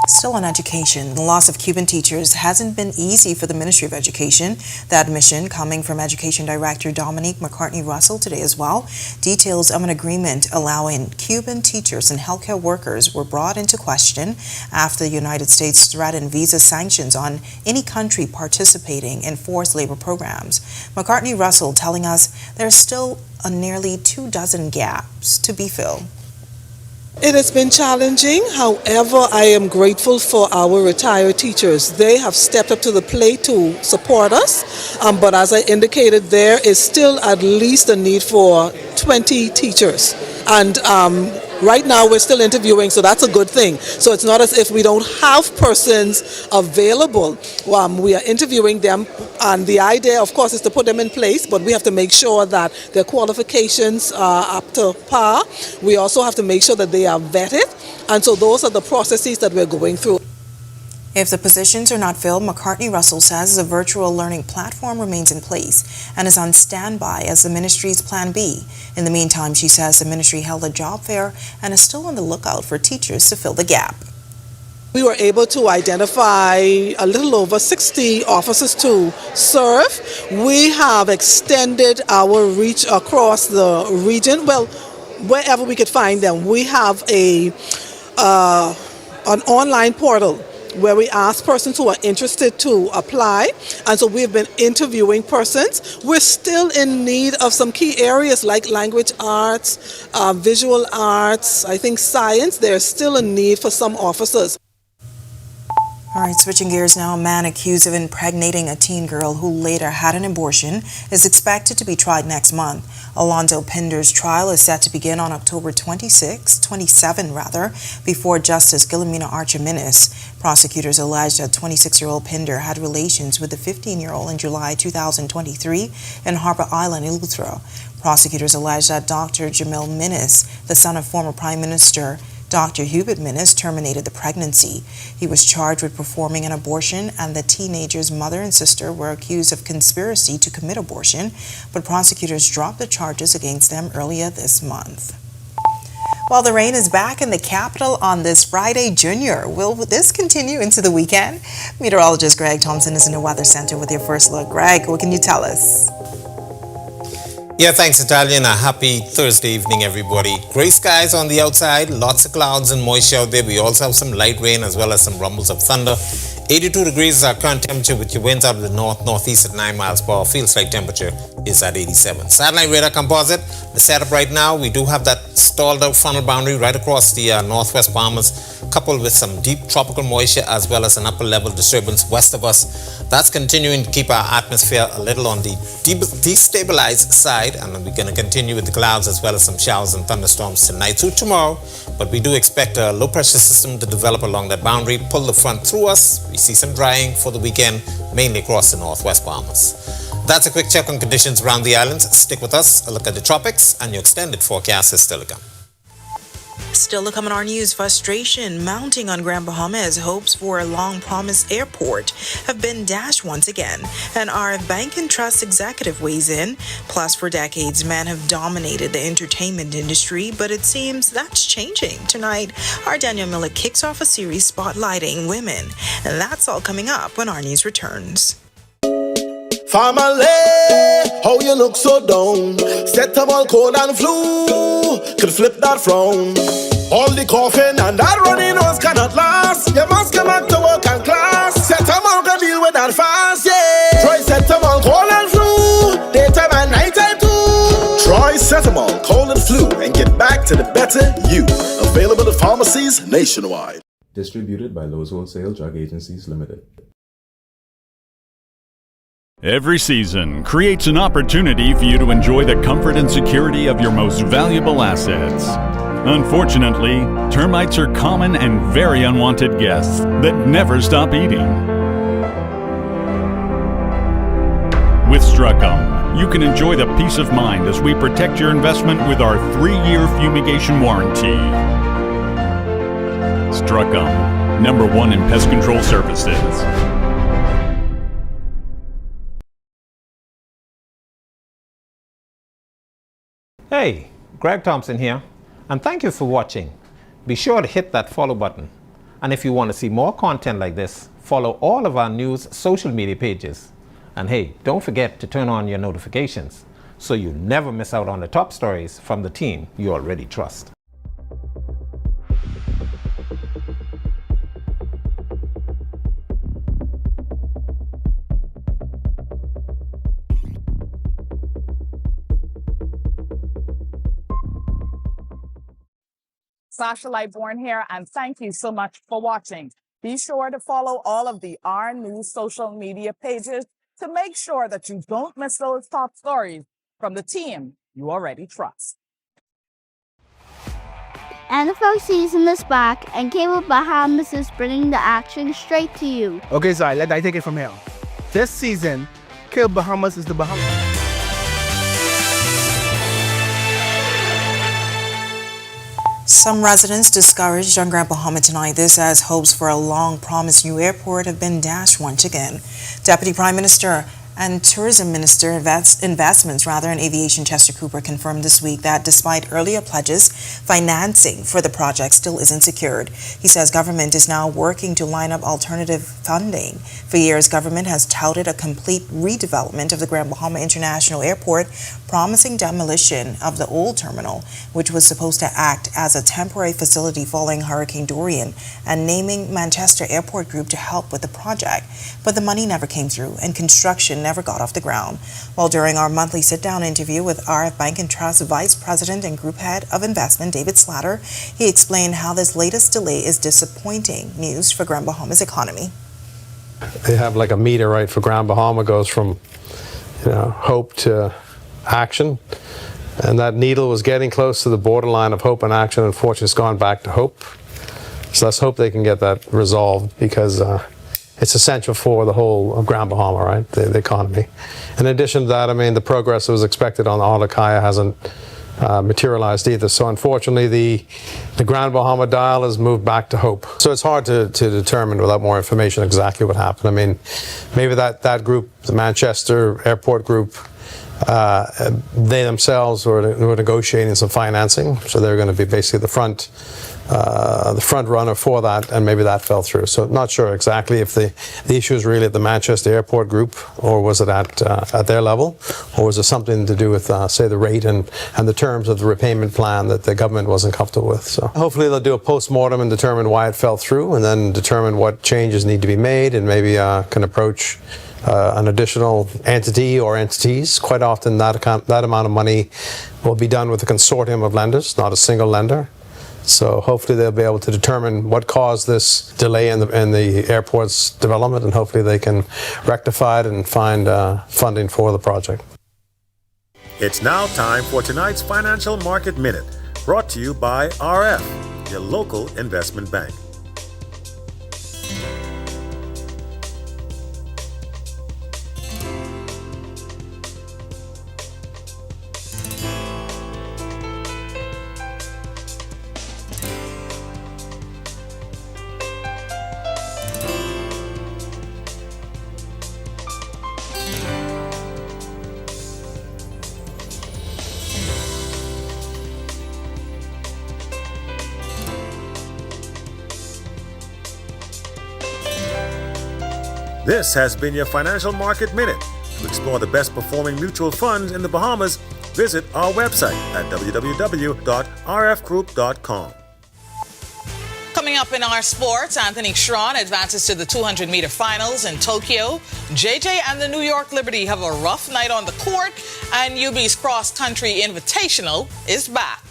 Still on education, the loss of Cuban teachers hasn't been easy for the Ministry of Education. The admission coming from Education Director Dominique McCartney-Russell today as well. Details of an agreement allowing Cuban teachers and healthcare workers were brought into question after the United States threatened visa sanctions on any country participating in forced labor programs. McCartney-Russell telling us there's still nearly 24 gaps to be filled. It has been challenging. However, I am grateful for our retired teachers. They have stepped up to the plate to support us. But as I indicated, there is still at least a need for 20 teachers. And right now we're still interviewing, so that's a good thing. So it's not as if we don't have persons available. We are interviewing them, and the idea, of course, is to put them in place, but we have to make sure that their qualifications are up to par. We also have to make sure that they are vetted, and so those are the processes that we're going through. If the positions are not filled, McCartney-Russell says a virtual learning platform remains in place and is on standby as the ministry's plan B. In the meantime, she says the ministry held a job fair and is still on the lookout for teachers to fill the gap. We were able to identify a little over 60 officers to serve. We have extended our reach across the region. Well, wherever we could find them. We have an online portal where we ask persons who are interested to apply, and so we've been interviewing persons. We're still in need of some key areas like language arts, visual arts, I think science. There's still a need for some officers. All right, switching gears now, a man accused of impregnating a teen girl who later had an abortion is expected to be tried next month. Alonzo Pinder's trial is set to begin on October 27 before Justice Guillermina Archimedes. Prosecutors allege that 26-year-old Pinder had relations with the 15-year-old in July 2023 in Harbor Island, Eleuthera. Prosecutors allege that Dr. Jamil Minnis, the son of former Prime Minister Dr. Hubert Minnis, terminated the pregnancy. He was charged with performing an abortion, and the teenager's mother and sister were accused of conspiracy to commit abortion, but prosecutors dropped the charges against them earlier this month. While the rain is back in the capital on this Friday, Junior, will this continue into the weekend? Meteorologist Greg Thompson is in the Weather Center with your first look. Greg, what can you tell us? Yeah, thanks, Natalia, and a happy Thursday evening, everybody. Gray skies on the outside, lots of clouds and moisture out there. We also have some light rain as well as some rumbles of thunder. 82 degrees is our current temperature with your winds out of the north-northeast at 9 miles per hour. Feels like temperature is at 87. Satellite radar composite, the setup right now, we do have that stalled out funnel boundary right across the northwest Bahamas, coupled with some deep tropical moisture as well as an upper level disturbance west of us. That's continuing to keep our atmosphere a little on the destabilized side, and we're going to continue with the clouds as well as some showers and thunderstorms tonight through tomorrow. But we do expect a low pressure system to develop along that boundary, pull the front through us. We see some drying for the weekend, mainly across the northwest Bahamas. That's a quick check on conditions around the islands. Stick with us, a look at the tropics, and your extended forecast is still to come. Still to come in our news, frustration mounting on Grand Bahama as hopes for a long-promised airport have been dashed once again. An RF Bank and Trust executive weighs in. Plus, for decades, men have dominated the entertainment industry, but it seems that's changing. Tonight, our Daniel Miller kicks off a series spotlighting women. And that's all coming up when our news returns. Family, how you look so down? Set up all cold and flu, could flip that frown. All the coughing and that runny nose cannot last. You must come back to work and class. Set them all can deal with that fast, yeah. Try set them all cold and flu, daytime and nighttime too. Try Setamol, cold and flu, and get back to the better you. Available at pharmacies nationwide. Distributed by Lowe's Wholesale Drug Agencies Limited. Every season creates an opportunity for you to enjoy the comfort and security of your most valuable assets. Unfortunately, termites are common and very unwanted guests that never stop eating. With Strucum, you can enjoy the peace of mind as we protect your investment with our 3-year fumigation warranty. Strucum, #1 in pest control services. Hey, Greg Thompson here, and thank you for watching. Be sure to hit that follow button. And if you want to see more content like this, follow all of our news social media pages. And hey, don't forget to turn on your notifications so you never miss out on the top stories from the team you already trust. Sasha Lightborn here, and thank you so much for watching. Be sure to follow all of the R News social media pages to make sure that you don't miss those top stories from the team you already trust. NFL season is back, and US-Bahamas is bringing the action straight to you. Okay, Zai, let I take it from here. This season, US-Bahamas is the Bahamas. Some residents discouraged on Grand Bahama tonight. This as hopes for a long-promised new airport have been dashed once again. Deputy Prime Minister and Tourism Minister Investments and Aviation Chester Cooper confirmed this week that despite earlier pledges, financing for the project still isn't secured. He says government is now working to line up alternative funding. For years, government has touted a complete redevelopment of the Grand Bahama International Airport, promising demolition of the old terminal, which was supposed to act as a temporary facility following Hurricane Dorian, and naming Manchester Airport Group to help with the project. But the money never came through, and construction never got off the ground. While during our monthly sit-down interview with RF Bank and Trust Vice President and Group Head of Investment, David Slatter, he explained how this latest delay is disappointing news for Grand Bahama's economy. They have like a meter, right, for Grand Bahama goes from, hope to action. And that needle was getting close to the borderline of hope and action. Unfortunately, it's gone back to hope. So let's hope they can get that resolved, because it's essential for the whole of Grand Bahama, right, the economy. In addition to that, the progress that was expected on the Alakaya hasn't materialized either. So unfortunately, the Grand Bahama dial has moved back to hope. So it's hard to determine without more information exactly what happened. Maybe that group, the Manchester Airport Group, they themselves were negotiating some financing, so they're going to be basically the front runner for that, and maybe that fell through. So not sure exactly if the issue is really at the Manchester Airport Group, or was it at their level, or was it something to do with say the rate and the terms of the repayment plan that the government wasn't comfortable with. So hopefully they'll do a post-mortem and determine why it fell through, and then determine what changes need to be made, and maybe can approach an additional entity or entities. Quite often that amount of money will be done with a consortium of lenders, not a single lender. So hopefully they'll be able to determine what caused this delay in the airport's development, and hopefully they can rectify it and find funding for the project. It's now time for tonight's Financial Market Minute, brought to you by RF, your local investment bank. This has been your Financial Market Minute. To explore the best performing mutual funds in the Bahamas, visit our website at www.rfgroup.com. Coming up in our sports, Anthony Strawn advances to the 200-meter finals in Tokyo. JJ and the New York Liberty have a rough night on the court, and UB's cross-country invitational is back.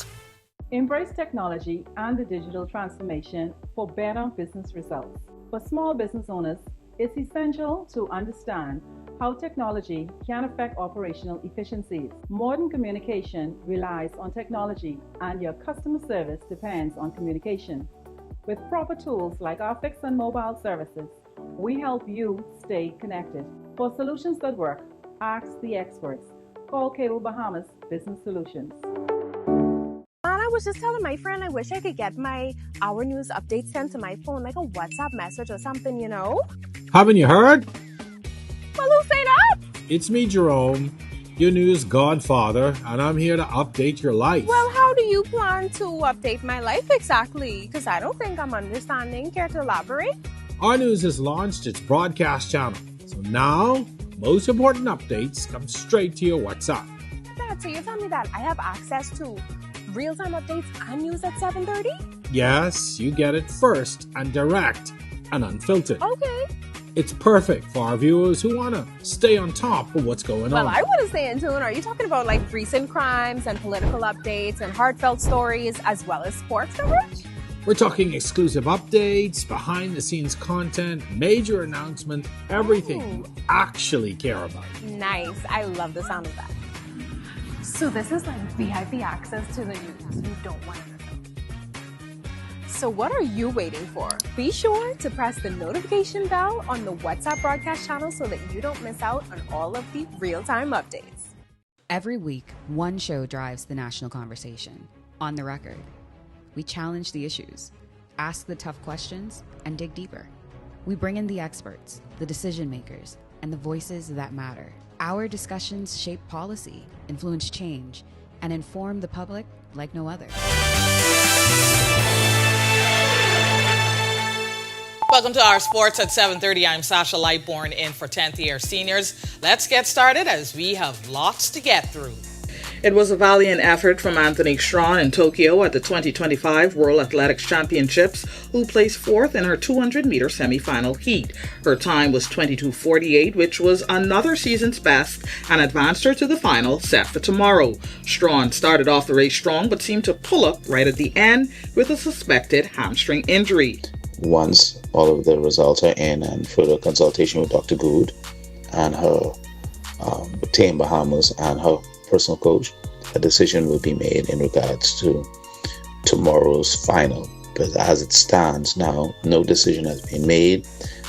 Embrace technology and the digital transformation for better business results. For small business owners, it's essential to understand how technology can affect operational efficiencies. Modern communication relies on technology, and your customer service depends on communication. With proper tools like our fixed and mobile services, we help you stay connected. For solutions that work, ask the experts. Call Cable Bahamas Business Solutions. I was just telling my friend I wish I could get my Our News updates sent to my phone, like a WhatsApp message or something, you know? Haven't you heard? Well, who say that? It's me, Jerome, your news godfather, and I'm here to update your life. Well, how do you plan to update my life exactly? Because I don't think I'm understanding. Care to elaborate? Our News has launched its broadcast channel, so now most important updates come straight to your WhatsApp. Dad, so you tell me that I have access to real-time updates and news at 7:30? Yes, you get it first and direct and unfiltered. Okay. It's perfect for our viewers who want to stay on top of what's going on. Well, I want to stay in tune. Are you talking about like recent crimes and political updates and heartfelt stories as well as sports coverage? We're talking exclusive updates, behind-the-scenes content, major announcement, everything you actually care about. Nice. I love the sound of that. So this is like VIP access to the news you don't want to miss. So what are you waiting for? Be sure to press the notification bell on the WhatsApp broadcast channel so that you don't miss out on all of the real-time updates. Every week, one show drives the national conversation. On the Record. We challenge the issues, ask the tough questions, and dig deeper. We bring in the experts, the decision makers, and the voices that matter. Our discussions shape policy, influence change, and inform the public like no other. Welcome to our sports at 7:30. I'm Sasha Lightbourne in for 10th year seniors. Let's get started as we have lots to get through. It was a valiant effort from Anthony Strawn in Tokyo at the 2025 World Athletics Championships, who placed fourth in her 200-meter semifinal heat. Her time was 22:48, which was another season's best, and advanced her to the final set for tomorrow. Strawn started off the race strong, but seemed to pull up right at the end with a suspected hamstring injury. Once all of the results are in and further consultation with Dr. Good and her team Bahamas and her personal coach, a decision will be made in regards to tomorrow's final. But as it stands now, no decision has been made.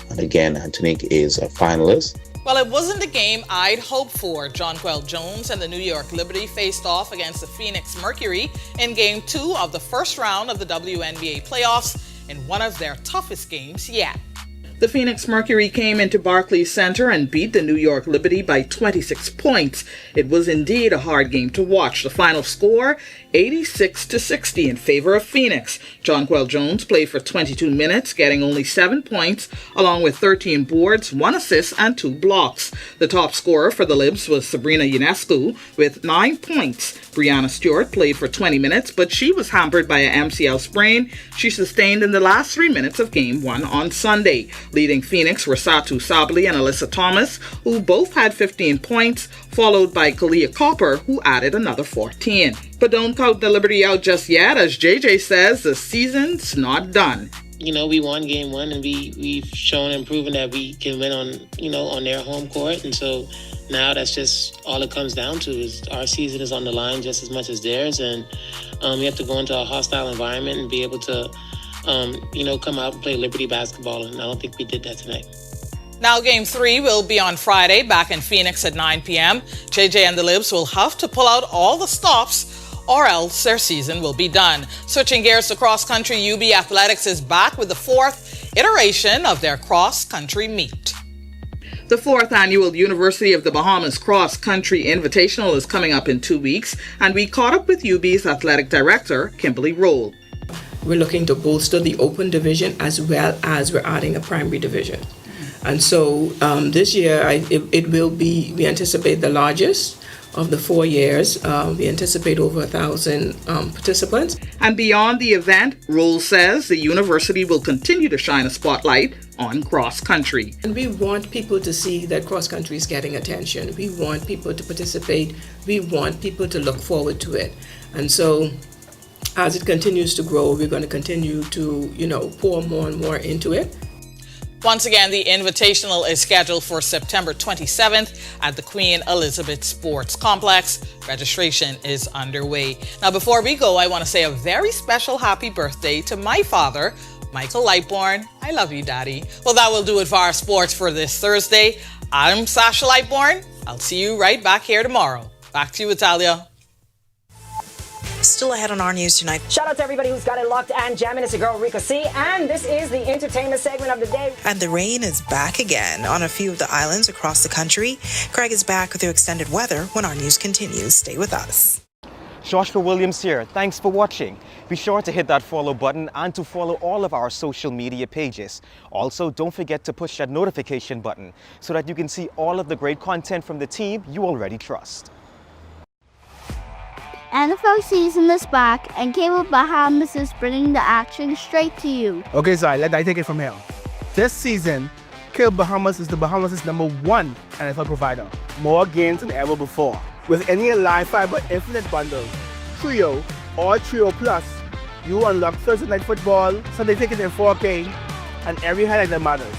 And again, Antonique is a finalist. Well, it wasn't the game I'd hoped for. Jonquel Jones and the New York Liberty faced off against the Phoenix Mercury in Game 2 of the first round of the WNBA playoffs in one of their toughest games yet. The Phoenix Mercury came into Barclays Center and beat the New York Liberty by 26 points. It was indeed a hard game to watch. The final score, 86-60 in favor of Phoenix. Jonquel Jones played for 22 minutes, getting only 7 points, along with 13 boards, 1 assist, and 2 blocks. The top scorer for the Libs was Sabrina Ionescu with 9 points. Brianna Stewart played for 20 minutes, but she was hampered by an MCL sprain she sustained in the last 3 minutes of Game 1 on Sunday. leading Phoenix were Satu Sabli and Alyssa Thomas, who both had 15 points, followed by Kalia Copper, who added another 14. But don't count the Liberty out just yet. As JJ says, the season's not done. We won game one, and we've shown and proven that we can win on their home court. And so now that's just all it comes down to is our season is on the line just as much as theirs. And we have to go into a hostile environment and be able to, come out and play Liberty basketball. And I don't think we did that tonight. Now Game 3 will be on Friday back in Phoenix at 9 p.m. JJ and the Libs will have to pull out all the stops or else their season will be done. Switching gears to cross-country, UB Athletics is back with the 4th iteration of their cross-country meet. The 4th annual University of the Bahamas Cross Country Invitational is coming up in 2 weeks, and we caught up with UB's athletic director, Kimberly Roll. We're looking to bolster the open division as well as we're adding a primary division. And so this year it will be, we anticipate the largest of the 4 years. We anticipate over 1,000 participants. And beyond the event, Roll says the university will continue to shine a spotlight on cross country. And we want people to see that cross country is getting attention. We want people to participate. We want people to look forward to it. And so as it continues to grow, we're going to continue to, pour more and more into it. Once again, the Invitational is scheduled for September 27th at the Queen Elizabeth Sports Complex. Registration is underway. Now, before we go, I want to say a very special happy birthday to my father, Michael Lightbourne. I love you, Daddy. Well, that will do it for our sports for this Thursday. I'm Sasha Lightbourne. I'll see you right back here tomorrow. Back to you, Italia. Still ahead on our news tonight. Shout out to everybody who's got it locked and jamming. It's your girl Rika C, and this is the entertainment segment of the day. And the rain is back again on a few of the islands across the country. Craig is back with your extended weather when our news continues. Stay with us. Joshua Williams here. Thanks for watching. Be sure to hit that follow button and to follow all of our social media pages. Also, don't forget to push that notification button so that you can see all of the great content from the team you already trust. NFL season is back, and Cable Bahamas is bringing the action straight to you. Okay, so let I take it from here. This season, Cable Bahamas is the Bahamas' #1 NFL provider. More games than ever before. With any live fiber infinite bundle, Trio or Trio Plus, you unlock Thursday Night Football, Sunday Ticket in 4K, and every highlight that matters.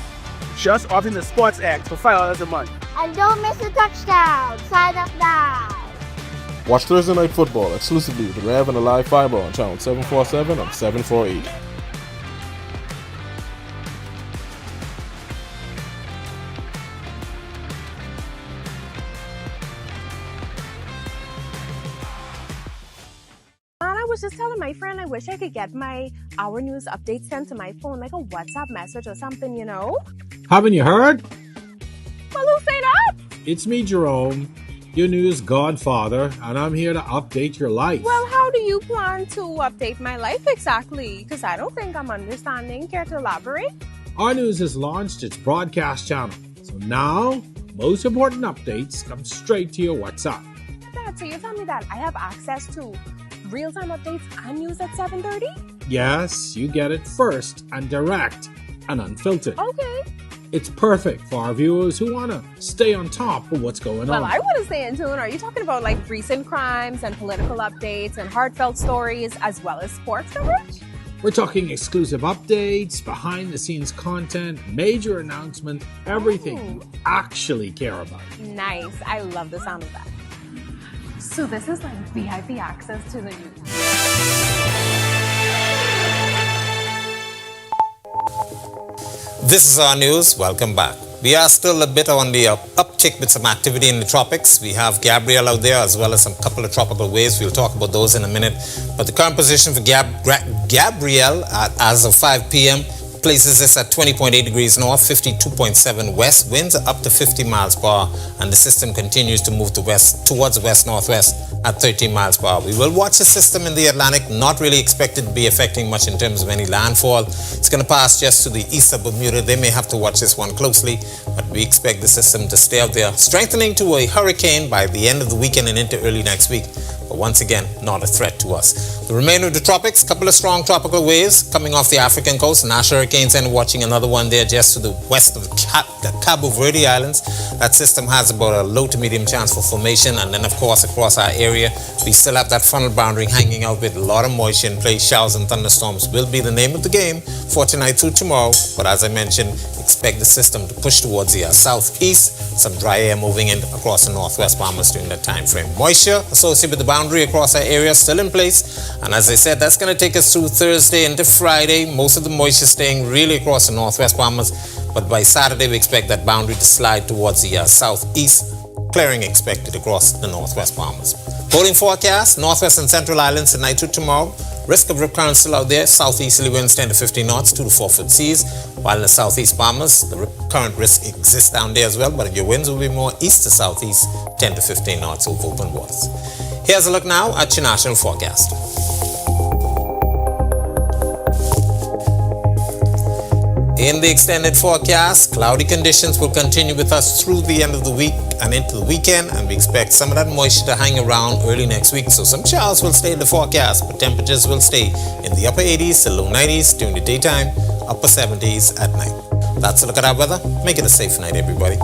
Just opt in the Sports X for $5 a month. And don't miss a touchdown. Sign up now. Watch Thursday Night Football exclusively with Rev and the Live Fiber on channel 747 and 748. I was just telling my friend I wish I could get my Our News updates sent to my phone, like a WhatsApp message or something, Haven't you heard? Well, who say that? It's me, Jerome, your news godfather, and I'm here to update your life. Well, how do you plan to update my life exactly? Because I don't think I'm understanding. Care to elaborate? Our News has launched its broadcast channel, so now most important updates come straight to your WhatsApp. Dad, so you tell me that I have access to real-time updates and news at 7:30? Yes, you get it first and direct and unfiltered. Okay. It's perfect for our viewers who want to stay on top of what's going on. Well, I want to stay in tune. Are you talking about like recent crimes and political updates and heartfelt stories as well as sports coverage? We're talking exclusive updates, behind-the-scenes content, major announcement, everything you actually care about. Nice. I love the sound of that. So this is like VIP access to the news. This is our news. Welcome back. We are still a bit on the uptick with some activity in the tropics. We have Gabrielle out there as well as some couple of tropical waves. We'll talk about those in a minute. But the current position for Gabrielle as of 5 p.m. places this at 20.8 degrees north, 52.7 west. Winds are up to 50 miles per hour, and the system continues to move towards west-northwest at 13 miles per hour. We will watch the system in the Atlantic, not really expected to be affecting much in terms of any landfall. It's going to pass just to the east of Bermuda. They may have to watch this one closely, but we expect the system to stay out there, strengthening to a hurricane by the end of the weekend and into early next week. but once again, not a threat to us. The remainder of the tropics, couple of strong tropical waves coming off the African coast. Nash Hurricane Center watching another one there just to the west of the Cabo Verde Islands. That system has about a low to medium chance for formation, and then of course across our area, we still have that funnel boundary hanging out with a lot of moisture in place. Showers and thunderstorms will be the name of the game for tonight through tomorrow, but as I mentioned, expect the system to push towards the southeast, some dry air moving in across the northwest Bahamas during that time frame. Moisture associated with the boundary across our area still in place, and as I said, that's going to take us through Thursday into Friday. Most of the moisture staying really across the northwest Bahamas, but by Saturday we expect that boundary to slide towards the southeast, clearing expected across the northwest Bahamas. Boating forecast, northwest and central islands tonight to tomorrow. Risk of rip currents still out there. Southeasterly winds 10 to 15 knots, 2 to 4 foot seas. While in the southeast Bahamas, the rip current risk exists down there as well, but your winds will be more east to southeast, 10 to 15 knots over open waters. Here's a look now at your national forecast. In the extended forecast, cloudy conditions will continue with us through the end of the week and into the weekend, and we expect some of that moisture to hang around early next week. So some showers will stay in the forecast, but temperatures will stay in the upper 80s to low 90s during the daytime, upper 70s at night. That's a look at our weather. Make it a safe night, everybody.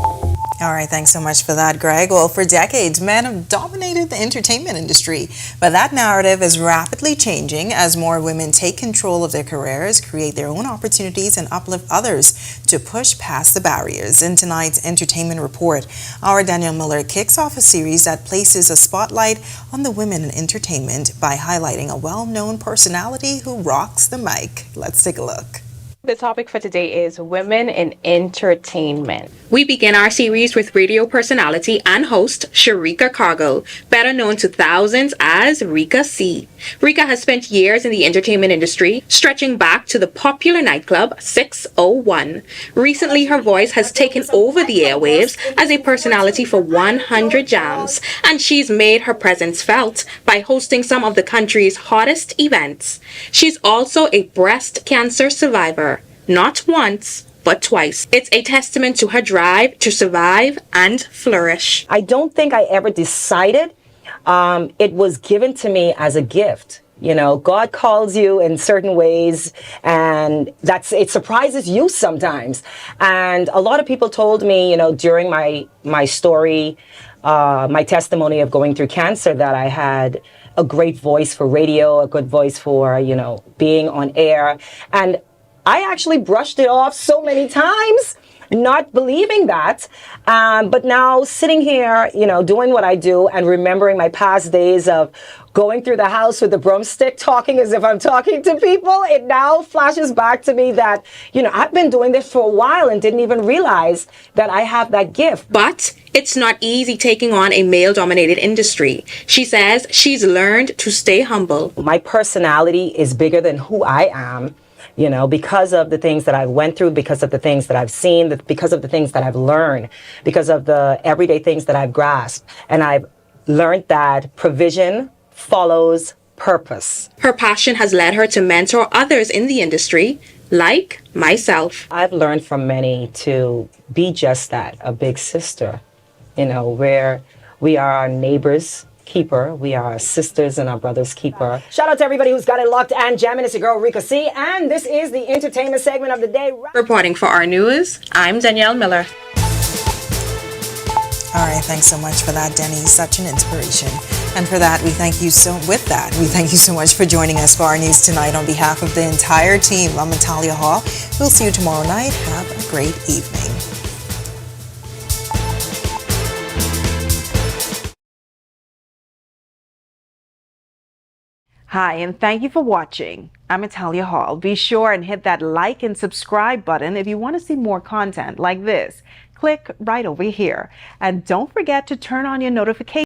All right, thanks so much for that, Greg. Well, for decades, men have dominated the entertainment industry, but that narrative is rapidly changing as more women take control of their careers, create their own opportunities, and uplift others to push past the barriers. In tonight's Entertainment Report, our Danielle Miller kicks off a series that places a spotlight on the women in entertainment by highlighting a well-known personality who rocks the mic. Let's take a look. The topic for today is women in entertainment. We begin our series with radio personality and host Sharika Cargill, better known to thousands as Rika C. Rika has spent years in the entertainment industry, stretching back to the popular nightclub 601. Recently, her voice has taken over the airwaves as a personality for 100 Jams, and she's made her presence felt by hosting some of the country's hottest events. She's also a breast cancer survivor. Not once, but twice. It's a testament to her drive to survive and flourish. I don't think I ever decided. It was given to me as a gift. You know, God calls you in certain ways, and it surprises you sometimes. And a lot of people told me, you know, during my story, my testimony of going through cancer, that I had a great voice for radio, a good voice for, you know, being on air. And I actually brushed it off so many times, not believing that. But now sitting here, you know, doing what I do and remembering my past days of going through the house with a broomstick, talking as if I'm talking to people, it now flashes back to me that, you know, I've been doing this for a while and didn't even realize that I have that gift. But it's not easy taking on a male-dominated industry. She says she's learned to stay humble. My personality is bigger than who I am. You know, because of the things that I went through, because of the things that I've seen, because of the things that I've learned, because of the everyday things that I've grasped. And I've learned that provision follows purpose. Her passion has led her to mentor others in the industry, like myself. I've learned from many to be just that, a big sister, you know, where we are our neighbors' keeper. We are our sisters and our brothers' keeper. Shout out to everybody who's got it locked and jamming. It's your girl Rika C, and this is the entertainment segment of the day. Reporting for our news, I'm Danielle Miller. All right, thanks so much for that, Denny. Such an inspiration. And for that, we thank you so much for joining us for our news tonight. On behalf of the entire team, I'm Natalia Hall. We'll see you tomorrow night. Have a great evening. Hi, and thank you for watching. I'm Natalia Hall. Be sure and hit that like and subscribe button if you want to see more content like this. Click right over here. And don't forget to turn on your notifications